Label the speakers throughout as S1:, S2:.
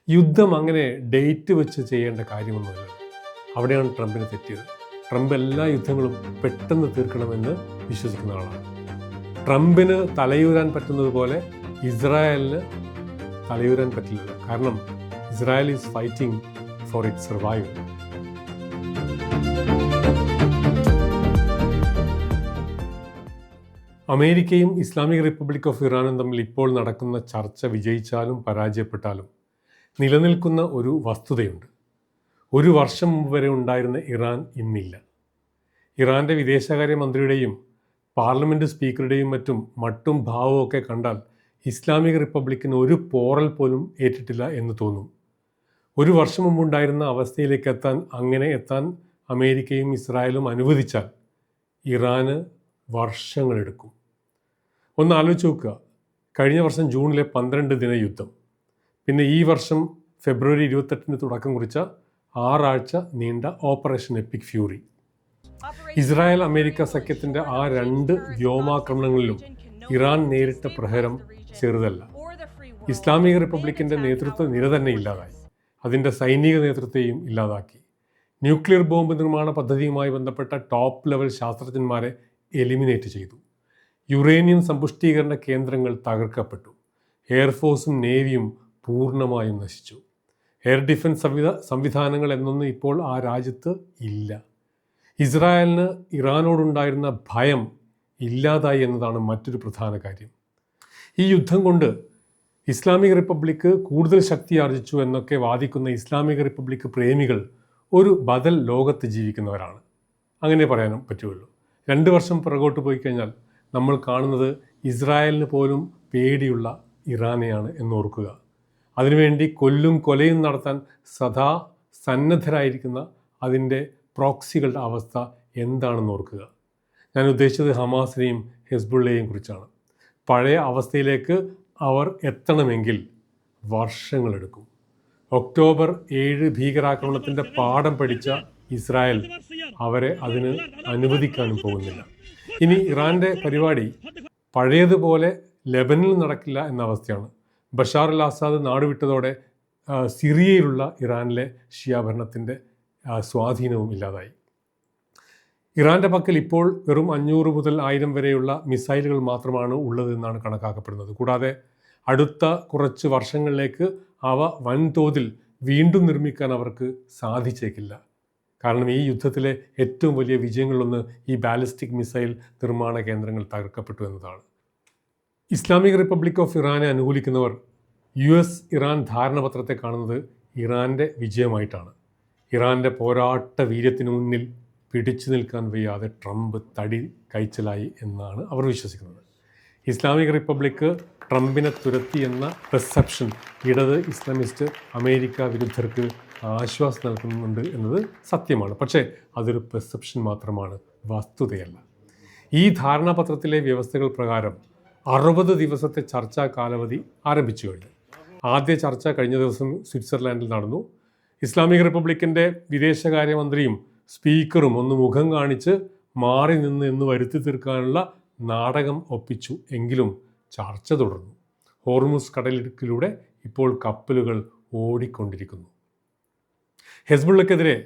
S1: യുദ്ധം അങ്ങനെ ഡേറ്റ് വെച്ച് ചെയ്യേണ്ട കാര്യമൊന്നുമില്ല. അവിടെയാണ് ട്രംപിന് തെറ്റിയത്. ട്രംപ് എല്ലാ യുദ്ധങ്ങളും പെട്ടെന്ന് തീർക്കണമെന്ന് വിശ്വസിക്കുന്ന ആളാണ്. ട്രംപിന് തലയൂരാൻ പറ്റുന്നത് പോലെ ഇസ്രായേലിന് തലയൂരാൻ പറ്റില്ല. കാരണം Israel is fighting for its survival. അമേരിക്കയും ഇസ്ലാമിക് റിപ്പബ്ലിക് ഓഫ് ഇറാനും തമ്മിൽ ഇപ്പോൾ നടക്കുന്ന ചർച്ച വിജയിച്ചാലും പരാജയപ്പെട്ടാലും നിലനിൽക്കുന്ന ഒരു വസ്തുതയുണ്ട്. ഒരു വർഷം മുമ്പ് വരെ ഉണ്ടായിരുന്ന ഇറാൻ ഇന്നില്ല. ഇറാൻ്റെ വിദേശകാര്യമന്ത്രിയുടെയും പാർലമെൻറ്റ് സ്പീക്കറുടെയും മറ്റും മട്ടും ഭാവവും ഒക്കെ കണ്ടാൽ ഇസ്ലാമിക് റിപ്പബ്ലിക്കിന് ഒരു പോറൽ പോലും ഏറ്റിട്ടില്ല എന്ന് തോന്നും. ഒരു വർഷം മുമ്പുണ്ടായിരുന്ന അവസ്ഥയിലേക്ക് എത്താൻ അമേരിക്കയും ഇസ്രായേലും അനുവദിച്ചാൽ ഇറാന് വർഷങ്ങളെടുക്കും. ഒന്ന് ആലോചിച്ച് നോക്കുക. കഴിഞ്ഞ വർഷം ജൂണിലെ 12 ദിന യുദ്ധം, പിന്നെ ഈ വർഷം ഫെബ്രുവരി 28 തുടക്കം കുറിച്ച 6 ആഴ്ച നീണ്ട Operation Epic Fury. Israel America സഖ്യത്തിൻ്റെ ആ 2 വ്യോമാക്രമണങ്ങളിലും ഇറാൻ നേരിട്ട പ്രഹരം ചെറുതല്ല. ഇസ്ലാമിക് റിപ്പബ്ലിക്കിൻ്റെ നേതൃത്വ നിര തന്നെ ഇല്ലാതായി. അതിൻ്റെ സൈനിക നേതൃത്വത്തെയും ഇല്ലാതാക്കി. ന്യൂക്ലിയർ ബോംബ് നിർമ്മാണ പദ്ധതിയുമായി ബന്ധപ്പെട്ട ടോപ്പ് ലെവൽ ശാസ്ത്രജ്ഞന്മാരെ എലിമിനേറ്റ് ചെയ്തു. യുറേനിയം സമ്പുഷ്ടീകരണ കേന്ദ്രങ്ങൾ തകർക്കപ്പെട്ടു. എയർഫോഴ്സും നേവിയും പൂർണ്ണമായും നശിച്ചു. എയർ ഡിഫൻസ് സംവിധാനങ്ങൾ എന്നൊന്നും ഇപ്പോൾ ആ രാജ്യത്ത് ഇല്ല. ഇസ്രായേലിന് ഇറാനോടുണ്ടായിരുന്ന ഭയം ഇല്ലാതായി എന്നതാണ് മറ്റൊരു പ്രധാന കാര്യം. ഈ യുദ്ധം കൊണ്ട് ഇസ്ലാമിക് റിപ്പബ്ലിക്ക് കൂടുതൽ ശക്തി ആർജിച്ചു എന്നൊക്കെ വാദിക്കുന്ന ഇസ്ലാമിക് റിപ്പബ്ലിക്ക് പ്രേമികൾ ഒരു ബദൽ ലോകത്ത് ജീവിക്കുന്നവരാണ്. അങ്ങനെ പറയാനും പറ്റുള്ളൂ. 2 വർഷം പുറകോട്ട് പോയി കഴിഞ്ഞാൽ നമ്മൾ കാണുന്നത് ഇസ്രായേലിന് പോലും പേടിയുള്ള ഇറാനെയാണ് എന്നോർക്കുക. അതിനുവേണ്ടി കൊലയും നടത്താൻ സദാ സന്നദ്ധരായിരിക്കുന്ന അതിൻ്റെ പ്രോക്സികളുടെ അവസ്ഥ എന്താണെന്ന് ഓർക്കുക. ഞാൻ ഉദ്ദേശിച്ചത് ഹമാസിനെയും ഹെസ്ബുള്ളയെയും കുറിച്ചാണ്. പഴയ അവസ്ഥയിലേക്ക് അവർ എത്തണമെങ്കിൽ വർഷങ്ങളെടുക്കും. ഒക്ടോബർ 7 ഭീകരാക്രമണത്തിൻ്റെ പാഠം പഠിച്ച ഇസ്രായേൽ അവരെ അതിന് അനുവദിക്കാനും പോകുന്നില്ല. ഇനി ഇറാൻ്റെ പരിപാടി പഴയതുപോലെ ലെബനിൽ നടക്കില്ല എന്ന അവസ്ഥയാണ്. ബഷാർ അൽ ആസാദ് നാടുവിട്ടതോടെ സിറിയയിലുള്ള ഇറാനിലെ ഷിയ ഭരണത്തിൻ്റെ സ്വാധീനവും ഇല്ലാതായി. ഇറാൻ്റെ പക്കൽ ഇപ്പോൾ വെറും 500 മുതൽ 1000 വരെയുള്ള മിസൈലുകൾ മാത്രമാണ് ഉള്ളതെന്നാണ് കണക്കാക്കപ്പെടുന്നത്. കൂടാതെ അടുത്ത കുറച്ച് വർഷങ്ങളിലേക്ക് അവ വൻതോതിൽ വീണ്ടും നിർമ്മിക്കാൻ അവർക്ക് സാധിച്ചേക്കില്ല. കാരണം ഈ യുദ്ധത്തിലെ ഏറ്റവും വലിയ വിജയങ്ങളിലൊന്ന് ഈ ബാലിസ്റ്റിക് മിസൈൽ നിർമ്മാണ കേന്ദ്രങ്ങൾ തകർക്കപ്പെട്ടു എന്നതാണ്. ഇസ്ലാമിക് റിപ്പബ്ലിക് ഓഫ് ഇറാനെ അനുകൂലിക്കുന്നവർ US ഇറാൻ ധാരണാപത്രത്തെ കാണുന്നത് ഇറാൻ്റെ വിജയമായിട്ടാണ്. ഇറാൻ്റെ പോരാട്ട വീര്യത്തിനു മുന്നിൽ പിടിച്ചു നിൽക്കാൻ വയ്യാതെ ട്രംപ് തടി കൈച്ചലായി എന്നാണ് അവർ വിശ്വസിക്കുന്നത്. ഇസ്ലാമിക് റിപ്പബ്ലിക്ക് ട്രംപിനെ തുരത്തി എന്ന പെർസെപ്ഷൻ ഇടത് ഇസ്ലാമിസ്റ്റ് അമേരിക്ക വിരുദ്ധർക്ക് ആശ്വാസം നൽകുന്നുണ്ട് എന്നത് സത്യമാണ്. പക്ഷേ അതൊരു പെർസെപ്ഷൻ മാത്രമാണ്, വസ്തുതയല്ല. ഈ ധാരണാപത്രത്തിലെ വ്യവസ്ഥകൾ പ്രകാരം 60 ദിവസത്തെ ചർച്ചാ കാലാവധി ആരംഭിച്ചു കഴിഞ്ഞു. ആദ്യ ചർച്ച കഴിഞ്ഞ ദിവസം സ്വിറ്റ്സർലാൻഡിൽ നടന്നു. ഇസ്ലാമിക് റിപ്പബ്ലിക്കിൻ്റെ വിദേശകാര്യമന്ത്രിയും സ്പീക്കറും ഒന്ന് മുഖം കാണിച്ച് മാറി നിന്ന് എന്ന് വരുത്തി തീർക്കാനുള്ള നാടകം ഒപ്പിച്ചു. എങ്കിലും ചർച്ച തുടർന്നു. ഹോർമുസ് കടലിടുക്കിലൂടെ ഇപ്പോൾ കപ്പലുകൾ ഓടിക്കൊണ്ടിരിക്കുന്നു. ഹെസ്ബുള്ളക്കെതിരെ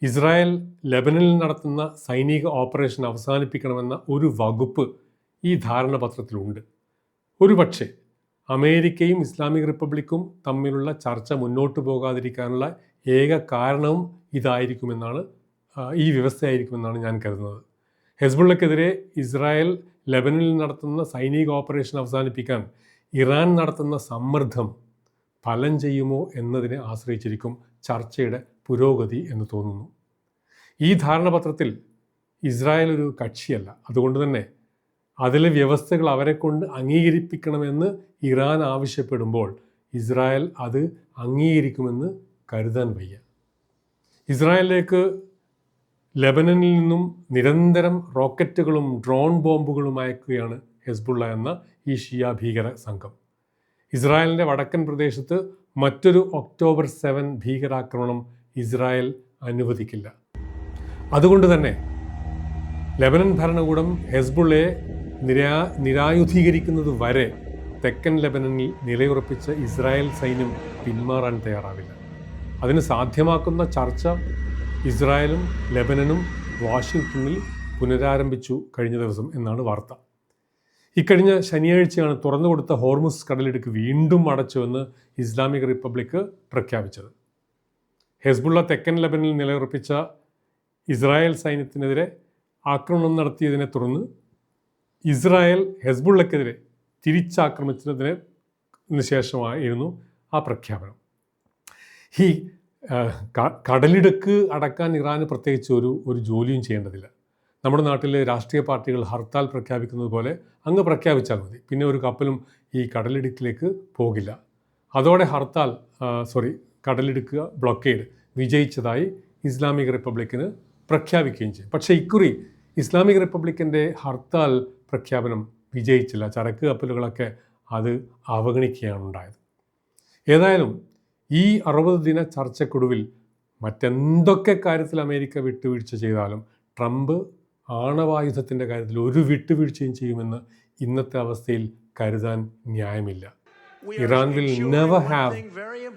S1: ഇസ്രായേൽ ലെബനനിൽ നടത്തുന്ന സൈനിക ഓപ്പറേഷൻ അവസാനിപ്പിക്കണമെന്ന ഒരു വകുപ്പ് ഈ ധാരണാപത്രത്തിലുണ്ട്. ഒരുപക്ഷെ അമേരിക്കയും ഇസ്ലാമിക് റിപ്പബ്ലിക്കും തമ്മിലുള്ള ചർച്ച മുന്നോട്ട് പോകാതിരിക്കാനുള്ള ഏക കാരണവും ഇതായിരിക്കുമെന്നാണ്, ഈ വ്യവസ്ഥയായിരിക്കുമെന്നാണ് ഞാൻ കരുതുന്നത്. ഹെസ്ബുള്ളക്കെതിരെ ഇസ്രായേൽ ലെബനനിൽ നടത്തുന്ന സൈനിക ഓപ്പറേഷൻ അവസാനിപ്പിക്കാൻ ഇറാൻ നടത്തുന്ന സമ്മർദ്ദം ഫലം ചെയ്യുമോ എന്നതിനെ ആശ്രയിച്ചിരിക്കും ചർച്ചയുടെ പുരോഗതി എന്ന് തോന്നുന്നു. ഈ ധാരണാപത്രത്തിൽ ഇസ്രായേൽ ഒരു കക്ഷിയല്ല. അതുകൊണ്ട് തന്നെ അതിലെ വ്യവസ്ഥകൾ അവരെ കൊണ്ട് അംഗീകരിപ്പിക്കണമെന്ന് ഇറാൻ ആവശ്യപ്പെടുമ്പോൾ ഇസ്രായേൽ അത് അംഗീകരിക്കുമെന്ന് കരുതാൻ വയ്യ. ഇസ്രായേലിലേക്ക് ലെബനനിൽ നിന്നും നിരന്തരം റോക്കറ്റുകളും ഡ്രോൺ ബോംബുകളും അയക്കുകയാണ് ഹെസ്ബുള്ള എന്ന ഈ ഷിയ ഭീകര സംഘം. ഇസ്രായേലിൻ്റെ വടക്കൻ പ്രദേശത്ത് മറ്റൊരു ഒക്ടോബർ 7 ഭീകരാക്രമണം ഇസ്രായേൽ അനുവദിക്കില്ല. അതുകൊണ്ട് തന്നെ ലെബനൻ ഭരണകൂടം ഹെസ്ബുള്ളയെ നിരായുധീകരിക്കുന്നത് വരെ തെക്കൻ ലെബനനിൽ നിലയുറപ്പിച്ച ഇസ്രായേൽ സൈന്യം പിന്മാറാൻ തയ്യാറാവില്ല. അതിന് സാധ്യമാക്കുന്ന ചർച്ച ഇസ്രായേലും ലെബനനും വാഷിങ്ടണിൽ പുനരാരംഭിച്ചു കഴിഞ്ഞ ദിവസം എന്നാണ് വാർത്ത. ഇക്കഴിഞ്ഞ ശനിയാഴ്ചയാണ് തുറന്നുകൊടുത്ത ഹോർമുസ് കടലിടുക്ക് വീണ്ടും അടച്ചുവെന്ന് ഇസ്ലാമിക് റിപ്പബ്ലിക് പ്രഖ്യാപിച്ചത്. ഹെസ്ബുള്ള തെക്കൻ ലെബനിൽ നിലയുറപ്പിച്ച ഇസ്രായേൽ സൈന്യത്തിനെതിരെ ആക്രമണം നടത്തിയതിനെ തുടർന്ന് ഇസ്രായേൽ ഹെസ്ബുള്ളക്കെതിരെ തിരിച്ചാക്രമിച്ചതിന് ശേഷമായിരുന്നു ആ പ്രഖ്യാപനം. ഈ കടലിടുക്ക് അടക്കാൻ ഇറാന് പ്രത്യേകിച്ച് ഒരു ജോലിയും ചെയ്യേണ്ടതില്ല. നമ്മുടെ നാട്ടിലെ രാഷ്ട്രീയ പാർട്ടികൾ ഹർത്താൽ പ്രഖ്യാപിക്കുന്നത് പോലെ അങ്ങ് പ്രഖ്യാപിച്ചാൽ മതി. പിന്നെ ഒരു കപ്പലും ഈ കടലിടുക്കിലേക്ക് പോകില്ല. അതോടെ കടലിടുക്ക് ബ്ലോക്കേഡ് വിജയിച്ചതായി ഇസ്ലാമിക് റിപ്പബ്ലിക്കിന് പ്രഖ്യാപിക്കുകയും ചെയ്യും. പക്ഷേ ഇക്കുറി ഇസ്ലാമിക് റിപ്പബ്ലിക്കിൻ്റെ ഹർത്താൽ പ്രഖ്യാപനം വിജയിച്ചില്ല. ചരക്ക് കപ്പലുകളൊക്കെ അത് അവഗണിക്കുകയാണ് ഉണ്ടായത്. ഏതായാലും ഈ 60 ദിന ചർച്ചക്കൊടുവിൽ മറ്റെന്തൊക്കെ കാര്യത്തിൽ അമേരിക്ക വിട്ടുവീഴ്ച ചെയ്താലും ട്രംപ് ആണവായുധത്തിൻ്റെ കാര്യത്തിൽ ഒരു വിട്ടുവീഴ്ചയും ചെയ്യുമെന്ന് ഇന്നത്തെ അവസ്ഥയിൽ കരുതാൻ ന്യായമില്ല. Iran will never have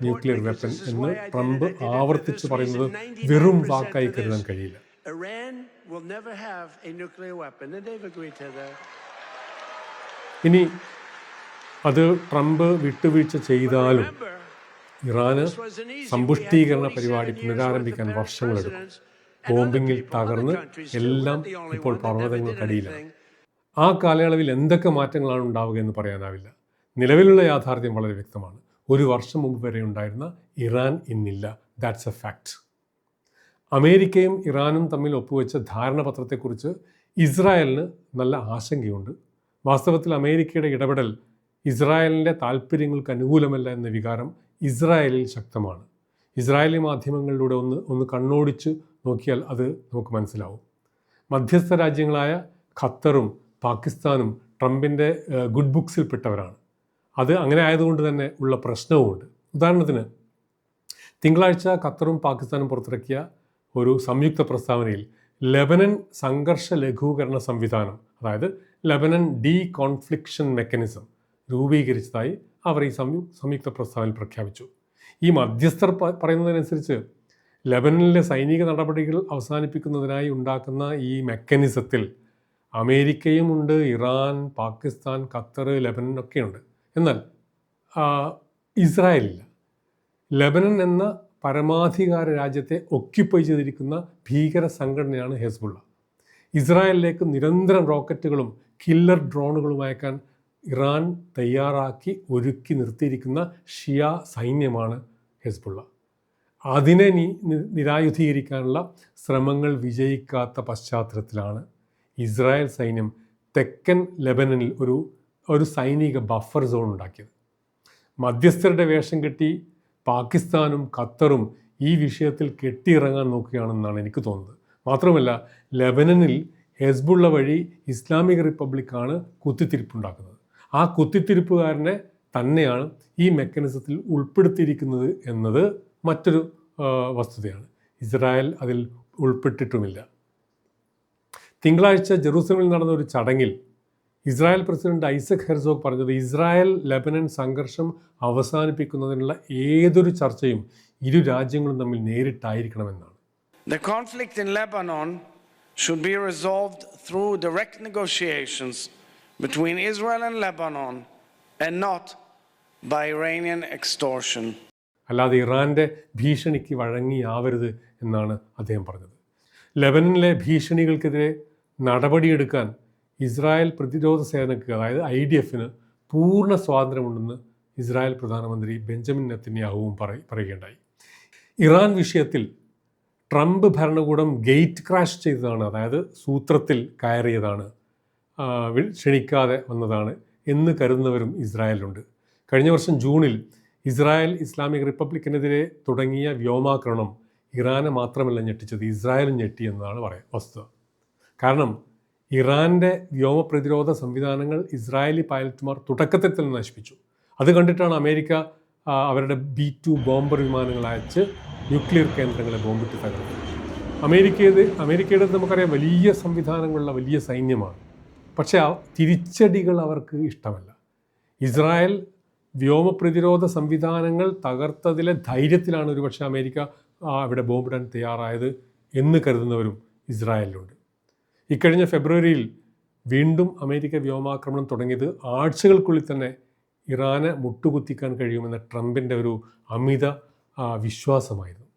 S1: nuclear weapon എന്ന് ട്രംപ് ആവർത്തിച്ച് പറയുന്നത് വെറും വാക്കായി കരുതാൻ കഴിയില്ല. ഇനി അത് ട്രംപ് വിട്ടുവീഴ്ച ചെയ്താലും ഇറാന് സമ്പുഷ്ടീകരണ പരിപാടി പുനരാരംഭിക്കാൻ വർഷങ്ങളെടുക്കും. ബോംബിങ്ങിൽ തകർന്ന് എല്ലാം ഇപ്പോൾ പർവ്വതങ്ങൾക്കടിയിലാണ്. ആ കാലയളവിൽ എന്തൊക്കെ മാറ്റങ്ങളാണ് ഉണ്ടാവുക എന്ന് പറയാനാവില്ല. നിലവിലുള്ള യാഥാർത്ഥ്യം വളരെ വ്യക്തമാണ്. ഒരു വർഷം മുമ്പ് വരെ ഉണ്ടായിരുന്ന ഇറാൻ ഇന്നില്ല. That's A fact. അമേരിക്കയും ഇറാനും തമ്മിൽ ഒപ്പുവെച്ച ധാരണാപത്രത്തെക്കുറിച്ച് ഇസ്രായേലിന് നല്ല ആശങ്കയുണ്ട്. വാസ്തവത്തിൽ അമേരിക്കയുടെ ഇടപെടൽ ഇസ്രായേലിൻ്റെ താല്പര്യങ്ങൾക്ക് അനുകൂലമല്ല എന്ന വികാരം ഇസ്രായേലിൽ ശക്തമാണ്. ഇസ്രായേലി മാധ്യമങ്ങളിലൂടെ ഒന്ന് കണ്ണോടിച്ച് നോക്കിയാൽ അത് നമുക്ക് മനസ്സിലാവും. മധ്യസ്ഥ രാജ്യങ്ങളായ ഖത്തറും പാകിസ്ഥാനും ട്രംപിൻ്റെ ഗുഡ് ബുക്സിൽപ്പെട്ടവരാണ്. അത് അങ്ങനെ ആയതുകൊണ്ട് തന്നെ ഉള്ള പ്രശ്നവുമുണ്ട്. ഉദാഹരണത്തിന് തിങ്കളാഴ്ച ഖത്തറും പാകിസ്ഥാനും പുറത്തിറക്കിയ ഒരു സംയുക്ത പ്രസ്താവനയിൽ ലെബനൻ സംഘർഷ ലഘൂകരണ സംവിധാനം, അതായത് ലെബനൻ ഡീ കോൺഫ്ലിക്ഷൻ മെക്കാനിസം രൂപീകരിച്ചതായി അവർ ഈ സംയുക്ത പ്രസ്താവനയിൽ പ്രഖ്യാപിച്ചു. ഈ മധ്യസ്ഥർ പറയുന്നതിനനുസരിച്ച് ലെബനനിലെ സൈനിക നടപടികൾ അവസാനിപ്പിക്കുന്നതിനായി ഉണ്ടാക്കുന്ന ഈ മെക്കാനിസത്തിൽ അമേരിക്കയും ഉണ്ട്, ഇറാൻ, പാകിസ്ഥാൻ, ഖത്തർ, ലെബനൻ ഒക്കെയുണ്ട്. എന്നാൽ ഇസ്രായേലില്ല. ലെബനൻ എന്ന പരമാധികാര രാജ്യത്തെ ഒക്യുപ്പൈ ചെയ്തിരിക്കുന്ന ഭീകര സംഘടനയാണ് ഹെസ്ബുള്ള. ഇസ്രായേലിലേക്ക് നിരന്തരം റോക്കറ്റുകളും കില്ലർ ഡ്രോണുകളും അയക്കാൻ ഇറാൻ തയ്യാറാക്കി ഒരുക്കി നിർത്തിയിരിക്കുന്ന ഷിയ സൈന്യമാണ് ഹെസ്ബുള്ള. അതിനെ നിരായുധീകരിക്കാനുള്ള ശ്രമങ്ങൾ വിജയിക്കാത്ത പശ്ചാത്തലത്തിലാണ് ഇസ്രായേൽ സൈന്യം തെക്കൻ ലെബനനിൽ ഒരു സൈനിക ബഫർ സോൺ ഉണ്ടാക്കിയത്. മധ്യസ്ഥരുടെ വേഷം കെട്ടി പാകിസ്ഥാനും ഖത്തറും ഈ വിഷയത്തിൽ കെട്ടിയിറങ്ങാൻ നോക്കുകയാണെന്നാണ് എനിക്ക് തോന്നുന്നത്. മാത്രമല്ല, ലെബനനിൽ ഹെസ്ബുള്ള വഴി ഇസ്ലാമിക് റിപ്പബ്ലിക്കാണ് കുത്തിത്തിരിപ്പുണ്ടാക്കുന്നത്. ആ കുത്തിത്തിരിപ്പുകാരനെ തന്നെയാണ് ഈ മെക്കാനിസത്തിൽ ഉൾപ്പെടുത്തിയിരിക്കുന്നത് എന്നത് മറ്റൊരു വസ്തുതയാണ്. ഇസ്രായേൽ അതിൽ ഉൾപ്പെട്ടിട്ടുമില്ല. തിങ്കളാഴ്ച ജെറൂസലമിൽ നടന്ന ഒരു ചടങ്ങിൽ ഇസ്രായേൽ പ്രസിഡന്റ് ഐസക് ഹെർസോഗ് പറഞ്ഞത് ഇസ്രായേൽ ലെബനൻ സംഘർഷം അവസാനിപ്പിക്കുന്നതിനുള്ള ഏതൊരു ചർച്ചയും ഇരു രാജ്യങ്ങളും തമ്മിൽ നേരിട്ടായിരിക്കണമെന്നാണ്.
S2: The conflict in Lebanon should be resolved through direct negotiations between Israel and Lebanon and not by Iranian extortion.
S1: അല്ലാതെ ഇറാൻ്റെ ഭീഷണിക്ക് വഴങ്ങിയാവരുത് എന്നാണ് അദ്ദേഹം പറഞ്ഞത്. ലെബനനിലെ ഭീഷണികൾക്കെതിരെ നടപടിയെടുക്കാൻ ഇസ്രായേൽ പ്രതിരോധ സേനയ്ക്ക്, അതായത് IDF-ന് പൂർണ്ണ സ്വാതന്ത്ര്യമുണ്ടെന്ന് ഇസ്രായേൽ പ്രധാനമന്ത്രി ബെഞ്ചമിൻ നെതന്യാഹുവും പറയുകയുണ്ടായി. ഇറാൻ വിഷയത്തിൽ ട്രംപ് ഭരണകൂടം ഗേറ്റ് ക്രാഷ് ചെയ്തതാണ്, അതായത് സൂത്രത്തിൽ കയറിയതാണ്, ക്ഷണിക്കാതെ വന്നതാണ് എന്ന് കരുതുന്നവരും ഇസ്രായേലുണ്ട്. കഴിഞ്ഞ വർഷം ജൂണിൽ ഇസ്രായേൽ ഇസ്ലാമിക് റിപ്പബ്ലിക്കിനെതിരെ തുടങ്ങിയ വ്യോമാക്രമണം ഇറാനെ മാത്രമല്ല ഞെട്ടിച്ചത്, ഇസ്രായേലും ഞെട്ടി എന്നതാണ് വസ്തുത. കാരണം ഇറാൻ്റെ വ്യോമ പ്രതിരോധ സംവിധാനങ്ങൾ ഇസ്രായേലി പൈലറ്റുമാർ തുടക്കത്തിൽ തന്നെ നശിപ്പിച്ചു. അത് കണ്ടിട്ടാണ് അമേരിക്ക അവരുടെ B-2 ബോംബർ വിമാനങ്ങൾ അയച്ച് ന്യൂക്ലിയർ കേന്ദ്രങ്ങളെ ബോംബിട്ട് തകർത്തത്. അമേരിക്കയുടെ നമുക്കറിയാം വലിയ സംവിധാനങ്ങളുള്ള വലിയ സൈന്യമാണ്. പക്ഷേ തിരിച്ചടികൾ അവർക്ക് ഇഷ്ടമല്ല. ഇസ്രായേൽ വ്യോമ പ്രതിരോധ സംവിധാനങ്ങൾ തകർത്തതിലെ ധൈര്യത്തിലാണ് ഒരുപക്ഷെ അമേരിക്ക അവിടെ ബോംബിടാൻ തയ്യാറായത് എന്ന് കരുതുന്നവരും ഇസ്രായേലിലുണ്ട്. ഇക്കഴിഞ്ഞ ഫെബ്രുവരിയിൽ വീണ്ടും അമേരിക്ക വ്യോമാക്രമണം തുടങ്ങിയത് ആഴ്ചകൾക്കുള്ളിൽ തന്നെ ഇറാനെ മുട്ടുകുത്തിക്കാൻ കഴിയുമെന്ന ട്രംപിൻ്റെ ഒരു അമിത വിശ്വാസമായിരുന്നു.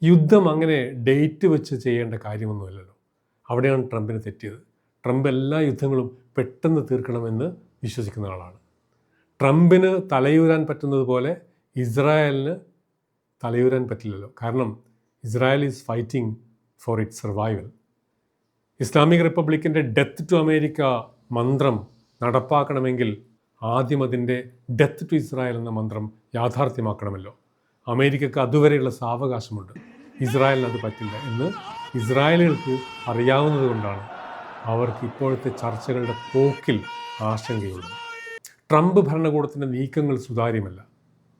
S1: യുദ്ധം അങ്ങനെ ഡേറ്റ് വെച്ച് ചെയ്യേണ്ട കാര്യമൊന്നുമല്ലല്ലോ. അവിടെയാണ് ട്രംപിന് തെറ്റിയത്. ട്രംപ് എല്ലാ യുദ്ധങ്ങളും പെട്ടെന്ന് തീർക്കണമെന്ന് വിശ്വസിക്കുന്ന ആളാണ്. ട്രംപിന് തലയൂരാൻ പറ്റുന്നത് പോലെ ഇസ്രായേലിന് തലയൂരാൻ പറ്റില്ലല്ലോ. കാരണം Israel is fighting for its survival. Islamic റിപ്പബ്ലിക്കിൻ്റെ ഡെത്ത് ടു അമേരിക്ക മന്ത്രം നടപ്പാക്കണമെങ്കിൽ ആദ്യം അതിൻ്റെ ഡെത്ത് ടു ഇസ്രായേൽ എന്ന മന്ത്രം യാഥാർത്ഥ്യമാക്കണമല്ലോ. അമേരിക്കക്ക് അതുവരെയുള്ള സാവകാശമുണ്ട്. ഇസ്രായേലിന് അത് പറ്റില്ല എന്ന് ഇസ്രായേലികൾക്ക് അറിയാവുന്നത് കൊണ്ടാണ് അവർക്ക് ഇപ്പോഴത്തെ ചർച്ചകളുടെ പോക്കിൽ ആശങ്കയുള്ളത്. ട്രംപ് ഭരണകൂടത്തിൻ്റെ നീക്കങ്ങൾ സുതാര്യമല്ല,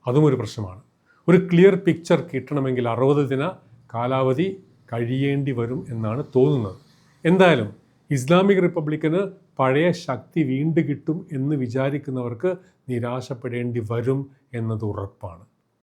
S1: അതും ഒരു പ്രശ്നമാണ്. ഒരു ക്ലിയർ പിക്ചർ കിട്ടണമെങ്കിൽ 60 ദിന കാലാവധി കഴിയേണ്ടി വരും എന്നാണ് തോന്നുന്നത്. എന്തായാലും ഇസ്ലാമിക് റിപ്പബ്ലിക്കിന് പഴയ ശക്തി വീണ്ടും കിട്ടും എന്ന് വിചാരിക്കുന്നവർക്ക് നിരാശപ്പെടേണ്ടി വരും എന്നത് ഉറപ്പാണ്.